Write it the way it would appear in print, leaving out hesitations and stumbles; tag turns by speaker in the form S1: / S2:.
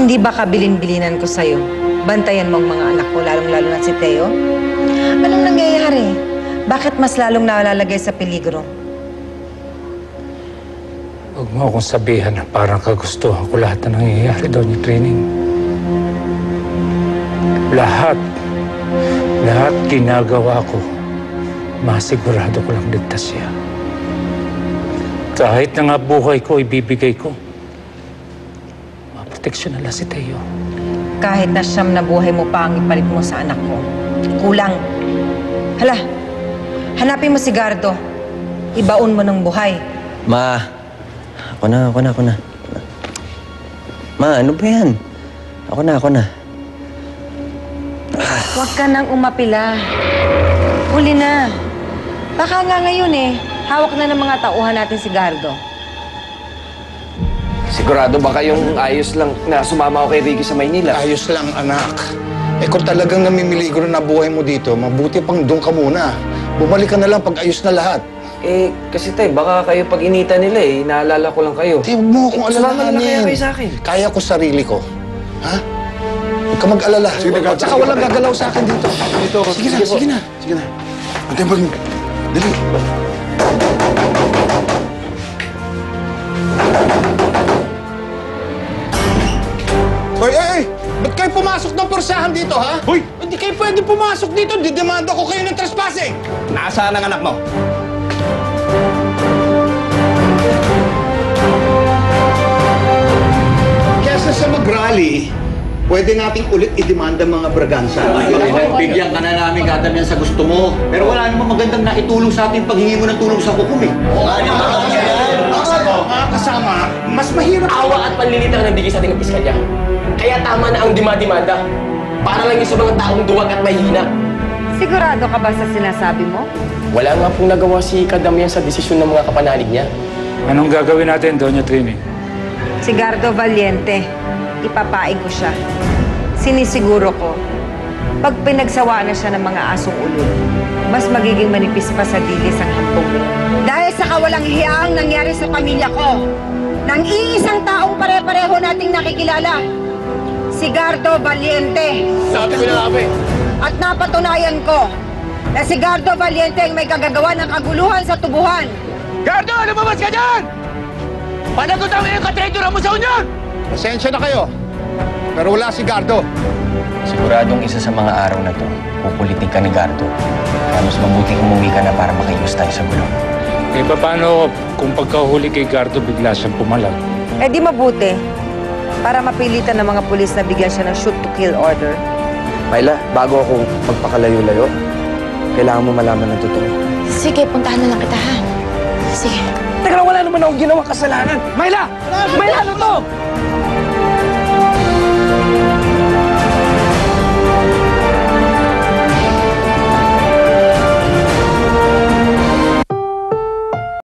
S1: Hindi ba kabilin-bilinan ko sa'yo? Bantayan mo ang mga anak ko, lalong-lalo na si Teo? Anong nangyayari? Bakit mas lalong nalalagay sa peligro?
S2: Huwag mo akong sabihan na parang kagustuhan ko lahat na nangyayari doon yung training. Lahat ginagawa ko, masigurado ko lang ligtas siya. Kahit na nga buhay ko, ibibigay ko. Maproteksyon na lang si Teo.
S1: Kahit na siyam na buhay mo pa ang ipalit mo sa anak mo. Kulang. Hala, hanapin mo si Gardo. Ibaon mo ng buhay.
S3: Ma, ako na. Ma, ano ba yan? Ako na.
S1: Huwag ka nang umapila. Huli na. Baka nga ngayon hawak na ng mga tauhan natin si Gardo.
S4: Sigurado ba kayong ayos lang na sumama ako kay Ricky sa Maynila?
S5: Ayos lang, anak. Kung talagang namimiligro na buhay mo dito, mabuti pang doon ka muna. Bumalik ka na lang pag ayos na lahat.
S4: Kasi baka kayo pag inita nila naalala ko lang kayo.
S5: Huwag mo akong alalahanin.
S4: Sumama na kaya kayo sa akin.
S5: Kaya ko sarili ko. Ha? Huwag ka mag-alala. At saka walang gagalaw sa akin dito. Sige na. Antay mo. Dali. Hoy! Ba't kayo pumasok ng porsahan dito, ha? Hoy! Hindi kayo pwede pumasok dito. Didemanda ko kayo ng trespassing.
S6: Nasaan ang anak mo?
S7: Kesa sa mag-rally, pwede nating ulit idemanda mga bragansa.
S6: Bigyan ka na namin kadam yan sa gusto mo. Pero wala namang magandang naitulong sa ating paghingi mo ng tulong sa hukom eh.
S7: Mga kasama, mas mahirap.
S8: Awa at panlilita ng bigay sa ating piskalya. Kaya tama na ang dimanda para lang yung sa mga taong duwag at mahina.
S1: Sigurado ka ba sa sinasabi mo?
S8: Wala nga pong nagawa si Kadamian sa desisyon ng mga kapanalig niya.
S2: Anong gagawin natin doon yung training?
S1: Si Gardo Valiente. Ipapain ko siya. Sinisiguro ko, pag pinagsawaan na siya ng mga asong ulol, mas magiging manipis pa sa dilis ang hambong mo. Dahil sa kawalang hiyaang nangyari sa pamilya ko, nang iisang taong pare-pareho nating nakikilala, si Gardo Valiente.
S8: Sabi ko na kami.
S1: At napatunayan ko na si Gardo Valiente ang may kagagawa ng kaguluhan sa tubuhan.
S6: Gardo, lumabas ka dyan! Panagot ang iyong katraitora mo sa union!
S5: Pasensya na kayo. Pero wala si Gardo.
S3: Siguradong isa sa mga araw na to, pupulitin ka ni Gardo. Kaya mas mabuting umuwi ka na para makayos tayo sa gulo.
S2: Paano kung pagkahuli kay Gardo bigla siyang pumalag?
S1: Di mabuti. Para mapilitan ng mga pulis na bigyan siya ng shoot-to-kill order.
S4: Myla, bago ako magpakalayo-layo, kailangan mo malaman ng totoo.
S9: Sige, puntahan na lang kita, ha? Sige.
S8: Teka lang, wala naman akong ginawang kasalanan. Myla! Myla, ano to?